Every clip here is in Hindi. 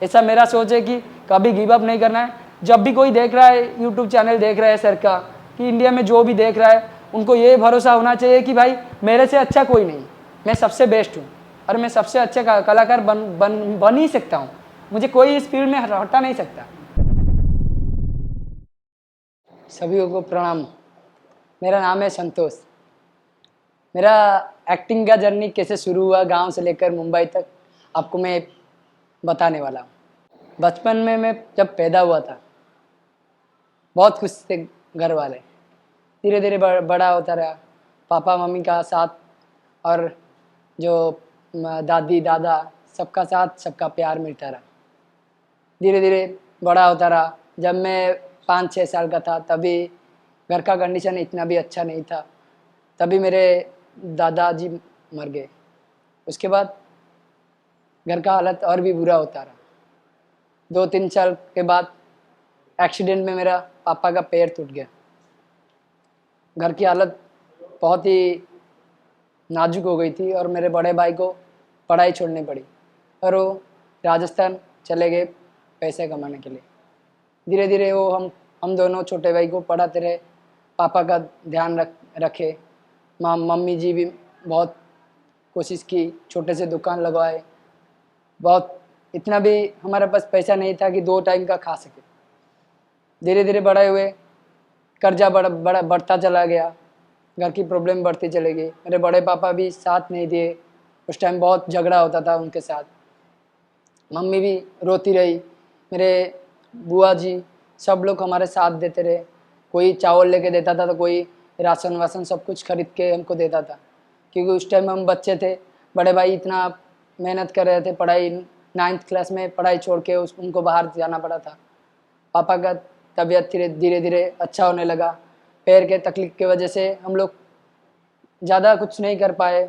ऐसा मेरा सोच है कि कभी गिव अप नहीं करना है। जब भी कोई देख रहा है, यूट्यूब चैनल देख रहा है सर का, कि इंडिया में जो भी देख रहा है, उनको ये भरोसा होना चाहिए कि भाई मेरे से अच्छा कोई नहीं, मैं सबसे बेस्ट हूँ और मैं सबसे अच्छे कलाकार बन ही सकता हूँ। मुझे कोई इस फील्ड में हटा नहीं सकता। सभी को प्रणाम। मेरा नाम है संतोष। मेरा एक्टिंग का जर्नी कैसे शुरू हुआ गांव से लेकर मुंबई तक आपको मैं बताने वाला हूँ। बचपन में मैं जब पैदा हुआ था बहुत खुश थे घर वाले। धीरे धीरे बड़ा होता रहा, पापा मम्मी का साथ और जो दादी दादा सबका साथ, सबका प्यार मिलता रहा। धीरे धीरे बड़ा होता रहा। जब मैं 5-6 साल का था तभी घर का कंडीशन इतना भी अच्छा नहीं था, तभी मेरे दादाजी मर गए। उसके बाद घर का हालत और भी बुरा होता रहा। 2-3 साल के बाद एक्सीडेंट में मेरा पापा का पैर टूट गया। घर की हालत बहुत ही नाजुक हो गई थी और मेरे बड़े भाई को पढ़ाई छोड़नी पड़ी और वो राजस्थान चले गए पैसे कमाने के लिए। धीरे धीरे वो हम दोनों छोटे भाई को पढ़ाते रहे, पापा का ध्यान रखे। मम्मी जी भी बहुत कोशिश की, छोटे से दुकान लगवाए। बहुत इतना भी हमारे पास पैसा नहीं था कि 2 टाइम का खा सके। धीरे धीरे बड़े हुए, कर्जा बढ़ता चला गया, घर की प्रॉब्लम बढ़ती चली गई। मेरे बड़े पापा भी साथ नहीं दिए। उस टाइम बहुत झगड़ा होता था उनके साथ। मम्मी भी रोती रही। मेरे बुआ जी सब लोग हमारे साथ देते रहे। कोई चावल लेके देता था तो कोई राशन वासन सब कुछ खरीद के हमको देता था, क्योंकि उस टाइम हम बच्चे थे। बड़े भाई इतना मेहनत कर रहे थे, पढ़ाई 9th क्लास में पढ़ाई छोड़ के उनको बाहर जाना पड़ा था। पापा का तबीयत धीरे धीरे अच्छा होने लगा। पैर के तकलीफ की वजह से हम लोग ज़्यादा कुछ नहीं कर पाए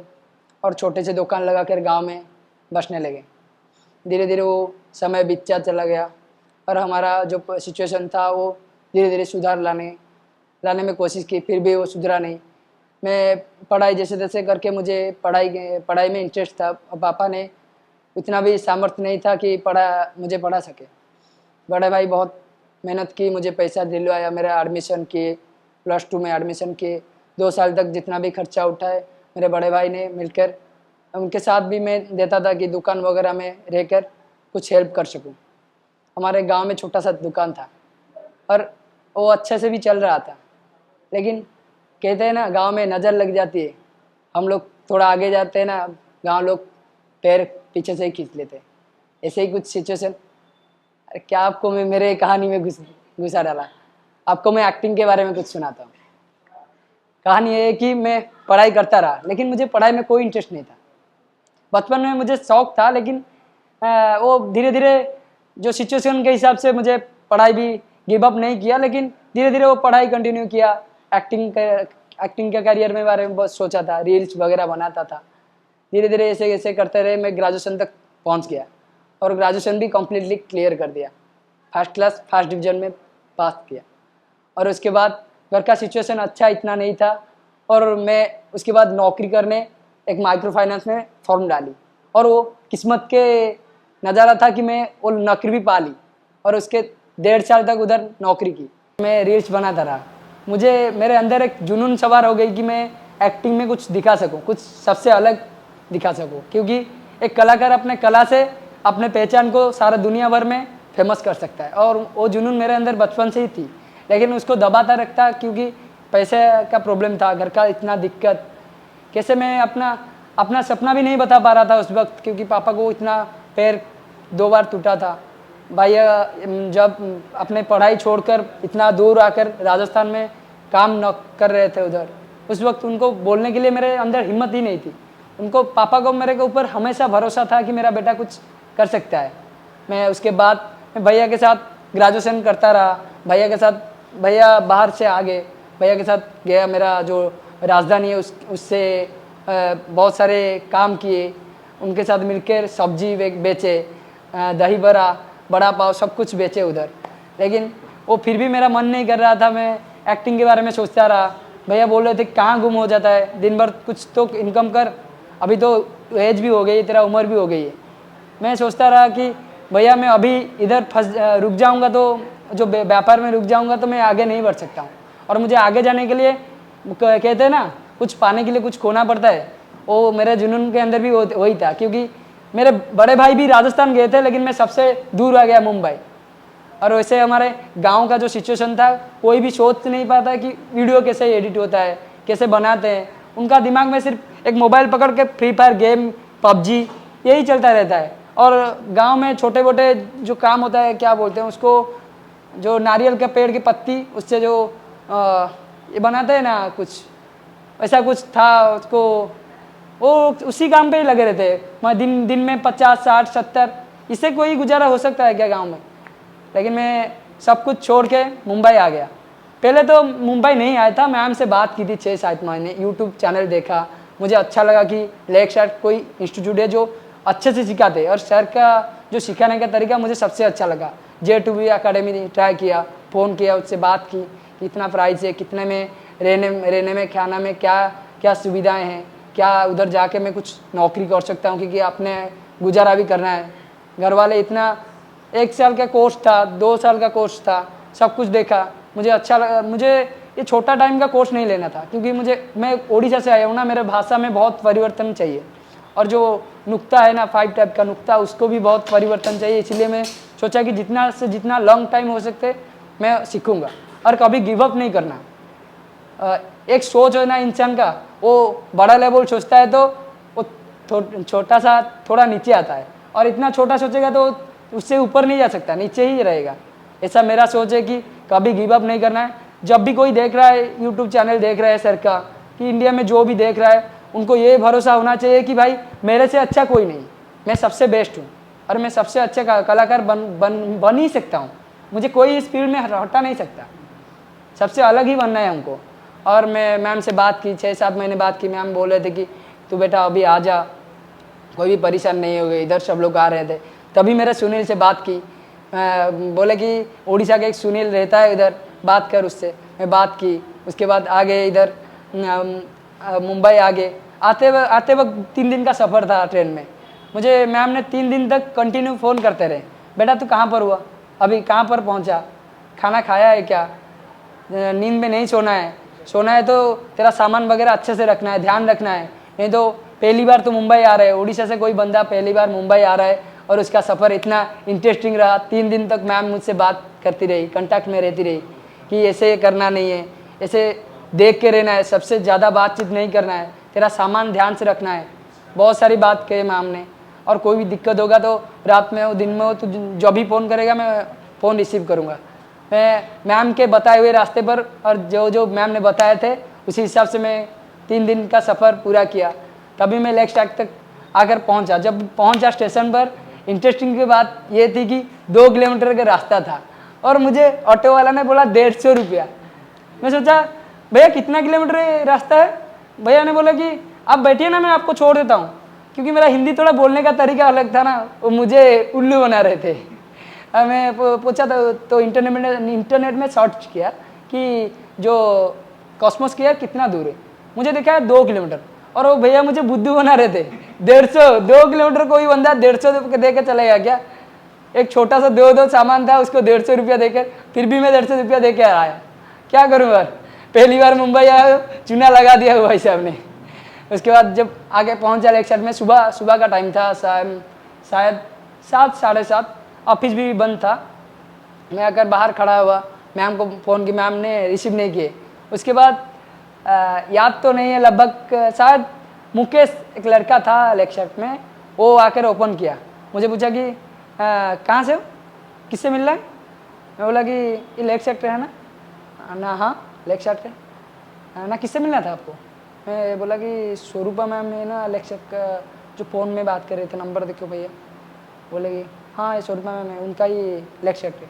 और छोटे से दुकान लगा कर गाँव में बसने लगे। धीरे धीरे वो समय बीतता चला गया और हमारा जो सिचुएशन था वो धीरे धीरे सुधार लाने में कोशिश की, फिर भी वो सुधरा नहीं। मैं पढ़ाई जैसे तैसे करके, मुझे पढ़ाई में इंटरेस्ट था। पापा ने इतना भी सामर्थ्य नहीं था कि मुझे पढ़ा सके। बड़े भाई बहुत मेहनत की, मुझे पैसा दिलवाया, मेरा एडमिशन किए, +2 में एडमिशन किए। 2 साल तक जितना भी खर्चा उठाए मेरे बड़े भाई ने मिलकर, उनके साथ भी मैं देता था कि दुकान वगैरह में रहकर कुछ हेल्प कर सकूं। हमारे गांव में छोटा सा दुकान था और वो अच्छे से भी चल रहा था, लेकिन कहते हैं ना गांव में नज़र लग जाती है। हम लोग थोड़ा आगे जाते हैं ना, गांव लोग पैर पीछे से ही खींच लेते हैं। ऐसे ही कुछ सिचुएशन। अरे क्या आपको मैं मेरे कहानी में घुसा डाला। आपको मैं एक्टिंग के बारे में कुछ सुनाता हूँ। कहानी ये है कि मैं पढ़ाई करता रहा, लेकिन मुझे पढ़ाई में कोई इंटरेस्ट नहीं था। बचपन में मुझे शौक था, लेकिन वो धीरे धीरे जो सिचुएशन के हिसाब से मुझे पढ़ाई भी गिव अप नहीं किया, लेकिन धीरे धीरे वो पढ़ाई कंटिन्यू किया। एक्टिंग के करियर में बारे में बहुत सोचा था, रील्स वगैरह बनाता था। धीरे धीरे ऐसे ऐसे करते रहे, मैं ग्रेजुएशन तक पहुंच गया और ग्रेजुएशन भी कम्प्लीटली क्लियर कर दिया। फर्स्ट क्लास फर्स्ट डिवीजन में पास किया। और उसके बाद घर का सिचुएशन अच्छा इतना नहीं था और मैं उसके बाद नौकरी करने एक माइक्रो फाइनेंस में फॉर्म डाली और वो किस्मत के नज़ारा था कि मैं वो नौकरी भी पा ली और उसके 1.5 साल तक उधर नौकरी की। मैं रील्स बनाता रहा। मुझे मेरे अंदर एक जुनून सवार हो गई कि मैं एक्टिंग में कुछ दिखा सकूं, कुछ सबसे अलग दिखा सकूं, क्योंकि एक कलाकार अपने कला से अपने पहचान को सारा दुनिया भर में फेमस कर सकता है। और वो जुनून मेरे अंदर बचपन से ही थी, लेकिन उसको दबाता रखता क्योंकि पैसे का प्रॉब्लम था, घर का इतना दिक्कत। कैसे मैं अपना सपना भी नहीं बता पा रहा था उस वक्त, क्योंकि पापा को इतना पैर 2 बार टूटा था। भैया जब अपने पढ़ाई छोड़कर इतना दूर आकर राजस्थान में काम न कर रहे थे उधर, उस वक्त उनको बोलने के लिए मेरे अंदर हिम्मत ही नहीं थी। उनको पापा को मेरे के ऊपर हमेशा भरोसा था कि मेरा बेटा कुछ कर सकता है। मैं उसके बाद मैं भैया के साथ ग्रेजुएशन करता रहा। भैया बाहर से आ गए, भैया के साथ गया। मेरा जो राजधानी है उससे बहुत सारे काम किए, उनके साथ मिलकर सब्जी बेचे, दही बड़ा बड़ा पाव सब कुछ बेचे उधर। लेकिन वो फिर भी मेरा मन नहीं कर रहा था। मैं एक्टिंग के बारे में सोचता रहा। भैया बोल रहे थे कहाँ गुम हो जाता है, दिन भर कुछ तो इनकम कर, अभी तो एज भी हो गई, तेरा उम्र भी हो गई है। मैं सोचता रहा कि भैया मैं अभी इधर रुक जाऊंगा तो जो व्यापार में रुक जाऊंगा तो मैं आगे नहीं बढ़ सकता हूँ। और मुझे आगे जाने के लिए कहते हैं ना, कुछ पाने के लिए कुछ खोना पड़ता है। वो मेरे जुनून के अंदर भी वही था, क्योंकि मेरे बड़े भाई भी राजस्थान गए थे, लेकिन मैं सबसे दूर आ गया, मुंबई। और वैसे हमारे गांव का जो सिचुएशन था, कोई भी सोच नहीं पाता कि वीडियो कैसे एडिट होता है, कैसे बनाते हैं। उनका दिमाग में सिर्फ एक मोबाइल पकड़ के फ्री फायर गेम, पबजी, यही चलता रहता है। और गांव में छोटे मोटे जो काम होता है, क्या बोलते हैं उसको, जो नारियल के पेड़ की पत्ती, उससे जो ये बनाते हैं ना, कुछ ऐसा कुछ था उसको, वो उसी काम पे ही लगे रहते हैं। मैं दिन में 50, 60, 70, इससे कोई गुजारा हो सकता है क्या गांव में? लेकिन मैं सब कुछ छोड़ के मुंबई आ गया। पहले तो मुंबई नहीं आया था, मैम से बात की थी 6-7 महीने, यूट्यूब चैनल देखा, मुझे अच्छा लगा कि लेक शायद कोई इंस्टीट्यूट है जो अच्छे से सिखाते, और सर का जो सिखाने का तरीका मुझे सबसे अच्छा लगा। J2B अकेडमी ट्राई किया, फ़ोन किया, उससे बात की, कितना प्राइस है, कितने में रहने में, खाना में क्या क्या सुविधाएँ हैं, क्या उधर जाके मैं कुछ नौकरी कर सकता हूँ, क्योंकि अपने गुजारा भी करना है। घर वाले इतना 1 साल का कोर्स था, 2 साल का कोर्स था, सब कुछ देखा, मुझे अच्छा लगा। मुझे ये छोटा टाइम का कोर्स नहीं लेना था, क्योंकि मैं उड़ीसा से आया हूँ ना, मेरे भाषा में बहुत परिवर्तन चाहिए, और जो नुक्ता है ना, 5 टाइप का नुक्ता, उसको भी बहुत परिवर्तन चाहिए। इसलिए मैं सोचा कि जितना से जितना लॉन्ग टाइम हो सकते मैं सीखूँगा, और कभी गिव अप नहीं करना। एक सोच है ना इंसान का, वो बड़ा लेवल सोचता है तो वो छोटा सा थोड़ा नीचे आता है, और इतना छोटा सोचेगा तो उससे ऊपर नहीं जा सकता, नीचे ही रहेगा। ऐसा मेरा सोच है कि कभी गिव अप नहीं करना है। जब भी कोई देख रहा है, यूट्यूब चैनल देख रहा है सर का, कि इंडिया में जो भी देख रहा है, उनको ये भरोसा होना चाहिए कि भाई मेरे से अच्छा कोई नहीं, मैं सबसे बेस्ट हूँ, और मैं सबसे अच्छा कलाकार बन ही सकता हूँ। मुझे कोई इस फील्ड में हटा नहीं सकता, सबसे अलग ही बनना है हमको। और मैं मैम से बात की, 6-7 महीने बात की। मैम बोल रहे थे कि तू बेटा अभी आ जा, कोई भी परेशान नहीं हो गई, इधर सब लोग आ रहे थे। तभी मेरे सुनील से बात की, बोले कि उड़ीसा का एक सुनील रहता है इधर, बात कर उससे। मैं बात की, उसके बाद आगे इधर मुंबई आगे। आते वक्त 3 दिन का सफ़र था ट्रेन में। मुझे मैम ने 3 दिन तक कंटिन्यू फ़ोन करते रहे, बेटा तू कहाँ पर हुआ, अभी कहाँ पर पहुँचा, खाना खाया है क्या, नींद में नहीं सोना है तो तेरा सामान वगैरह अच्छे से रखना है, ध्यान रखना है, नहीं तो पहली बार तो मुंबई आ रहा है, उड़ीसा से कोई बंदा पहली बार मुंबई आ रहा है, और उसका सफ़र इतना इंटरेस्टिंग रहा। 3 दिन तक मैम मुझसे बात करती रही, कांटेक्ट में रहती रही कि ऐसे करना नहीं है, ऐसे देख के रहना है, सबसे ज़्यादा बातचीत नहीं करना है, तेरा सामान ध्यान से रखना है। बहुत सारी बात कही मैम ने। और कोई भी दिक्कत होगा तो रात में हो, दिन में हो, तो जब भी फ़ोन करेगा मैं फ़ोन रिसीव करूँगा। मैं मैम के बताए हुए रास्ते पर, और जो मैम ने बताए थे उसी हिसाब से मैं 3 दिन का सफ़र पूरा किया। तभी मैं लेक स्टैक तक आकर पहुंचा। जब पहुंचा स्टेशन पर, इंटरेस्टिंग की बात ये थी कि 2 किलोमीटर का रास्ता था, और मुझे ऑटो वाला ने बोला 150 रुपया। मैं सोचा भैया कितना किलोमीटर रास्ता है? भैया ने बोला कि आप बैठिए ना, मैं आपको छोड़ देता हूँ। क्योंकि मेरा हिंदी थोड़ा बोलने का तरीका अलग था ना, वो मुझे उल्लू बना रहे थे। मैं पूछा तो इंटरनेट में सर्च किया कि जो कॉस्मोस की कितना दूर है। मुझे देखा है 2 किलोमीटर, और वो भैया मुझे बुद्धू बना रहे थे। 150, 2 किलोमीटर कोई बंदा 150 दे के चलेगा क्या? एक छोटा सा दो सामान था, उसको 150 रुपया देकर, फिर भी मैं 150 रुपया दे के आया। क्या करूँ यार, पहली बार मुंबई आया, चूना लगा दिया हुआ भाई साहब ने। उसके बाद जब आगे पहुँचा लेक साइड में, सुबह का टाइम था, शायद 7, 7:30, ऑफिस भी बंद था। मैं आकर बाहर खड़ा हुआ, मैम को फ़ोन की, मैम ने रिसीव नहीं किए। उसके बाद याद तो नहीं है, लगभग शायद मुकेश एक लड़का था लेक साइड में, वो आकर ओपन किया। मुझे पूछा कि कहाँ से हो, किससे मिल रहा है? मैं बोला कि ये लेक साइड है ना? हाँ लेक साइड है ना, किससे मिलना था आपको? मैं बोला कि स्वरूपा मैम ने ना लेक साइड का जो फ़ोन में बात कर रहे थे, नंबर देखो भैया। बोले कि हाँ ये स्वरूपा मैम है, उनका ही लेक साइड है।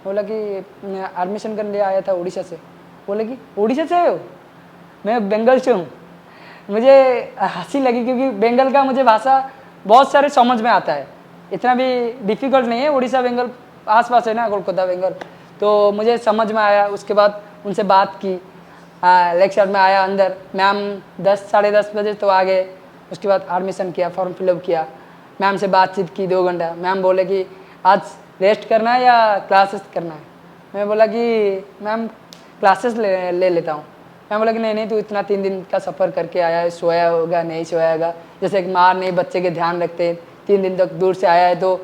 बोला कि एडमिशन करने लिए आया था उड़ीसा से। बोले कि उड़ीसा से आए हो? मैं बंगाल से हूँ। मुझे हंसी लगी, क्योंकि बंगाल का मुझे भाषा बहुत सारे समझ में आता है, इतना भी डिफ़िकल्ट नहीं है। उड़ीसा बंगाल आस-पास है ना, कोलकाता बंगाल, तो मुझे समझ में आया। उसके बाद उनसे बात की, लेक साइड में आया अंदर। मैम 10, 10:30 बजे तो आ गए। उसके बाद एडमिशन किया, फॉर्म फिलअप किया, मैम से बातचीत की 2 घंटा। मैम बोले कि आज रेस्ट करना है या क्लासेस करना है? मैं बोला कि मैम क्लासेस ले लेता हूँ। मैं बोला कि नहीं नहीं, तू इतना 3 दिन का सफ़र करके आया है, सोया होगा नहीं सोया होगा, जैसे एक माँ नहीं बच्चे के ध्यान रखते, 3 दिन तक दूर से आया है तो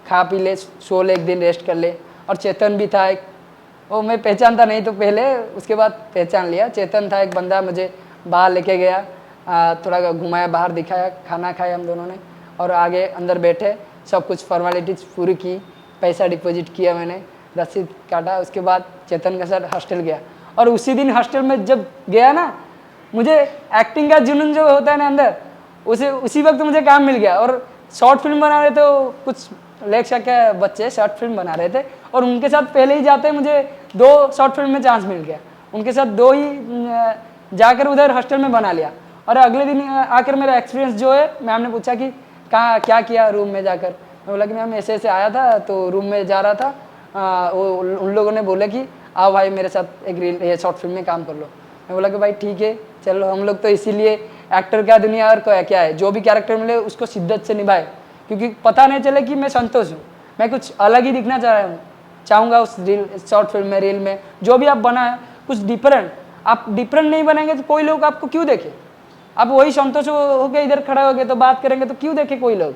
खा पी ले, सो ले, एक दिन रेस्ट कर ले। और चेतन भी था एक, वो मैं पहचानता नहीं तो पहले, उसके बाद पहचान लिया। चेतन था एक बंदा, मुझे बाहर लेके गया, थोड़ा घुमाया, बाहर दिखाया, खाना खाया हम दोनों ने, और आगे अंदर बैठे, सब कुछ फॉर्मेलिटीज पूरी की, पैसा डिपॉजिट किया मैंने, रसीद काटा। उसके बाद चेतन के साथ हॉस्टल गया, और उसी दिन हॉस्टल में जब गया ना, मुझे एक्टिंग का जुनून जो होता है ना अंदर, उसी वक्त मुझे काम मिल गया। और शॉर्ट फिल्म बना रहे तो कुछ लेक्शा के बच्चे शॉर्ट फिल्म बना रहे थे, और उनके साथ पहले ही जाते मुझे 2 शॉर्ट फिल्म में चांस मिल गया। उनके साथ 2 ही जाकर उधर हॉस्टल में बना लिया। और अगले दिन आकर मेरा एक्सपीरियंस जो है, मैम ने पूछा कि कहाँ क्या किया रूम में जाकर। मैं बोला कि मैम ऐसे ऐसे आया था, तो रूम में जा रहा था, उन लोगों ने बोला कि आओ भाई मेरे साथ एक शॉर्ट फिल्म में काम कर लो। मैं बोला कि भाई ठीक है चलो, हम लोग तो इसीलिए एक्टर का दुनिया और क्या है, जो भी कैरेक्टर मिले उसको शिद्दत से निभाए, क्योंकि पता नहीं चले कि मैं संतोष हूँ, मैं कुछ अलग ही दिखना चाहूँगा उस शॉर्ट फिल्म में, रील में, जो भी आप बनाए कुछ डिफरेंट। आप डिफरेंट नहीं बनाएंगे तो कोई लोग आपको क्यों देखे? आप वही संतोष हो गए इधर खड़ा हो गए तो बात करेंगे तो क्यों देखे कोई लोग?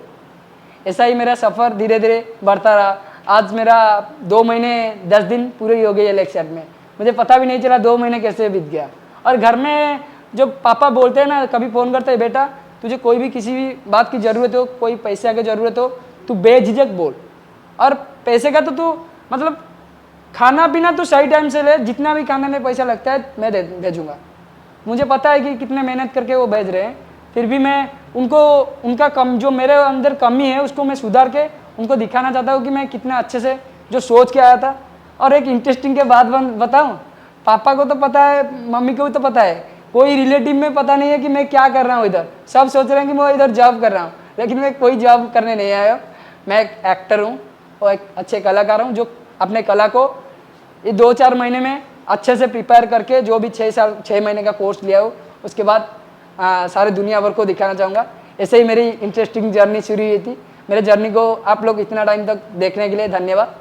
ऐसा ही मेरा सफ़र धीरे धीरे बढ़ता रहा। आज मेरा 2 महीने 10 दिन पूरे हो गए इलेक्शन में, मुझे पता भी नहीं चला 2 महीने कैसे बीत गया। और घर में जो पापा बोलते हैं ना, कभी फ़ोन करते हैं, बेटा तुझे कोई भी किसी भी बात की ज़रूरत हो, कोई पैसे की ज़रूरत हो, तू बेझिझक बोल, और पैसे का तो तू मतलब खाना पीना तो सही टाइम से ले, जितना भी खाने में पैसा लगता है मैं भेजूँगा। मुझे पता है कि कितने मेहनत करके वो भेज रहे हैं, फिर भी मैं उनको उनका जो मेरे अंदर कमी है उसको मैं सुधार के उनको दिखाना चाहता हूँ कि मैं कितना अच्छे से जो सोच के आया था। और एक इंटरेस्टिंग के बात बताऊँ, पापा को तो पता है, मम्मी को भी तो पता है, कोई रिलेटिव में पता नहीं है कि मैं क्या कर रहा हूँ इधर। सब सोच रहे हैं कि मैं इधर जॉब कर रहा हूँ, लेकिन मैं कोई जॉब करने नहीं आया हूँ। मैं एक एक्टर हूँ और एक अच्छे कलाकार हूँ, जो अपने कला को ये 2-4 महीने में अच्छे से प्रिपेयर करके, जो भी 6 महीने का कोर्स लिया हो, उसके बाद सारे दुनिया भर को दिखाना चाहूँगा। ऐसे ही मेरी इंटरेस्टिंग जर्नी शुरू हुई थी। मेरे जर्नी को आप लोग इतना टाइम तक देखने के लिए धन्यवाद।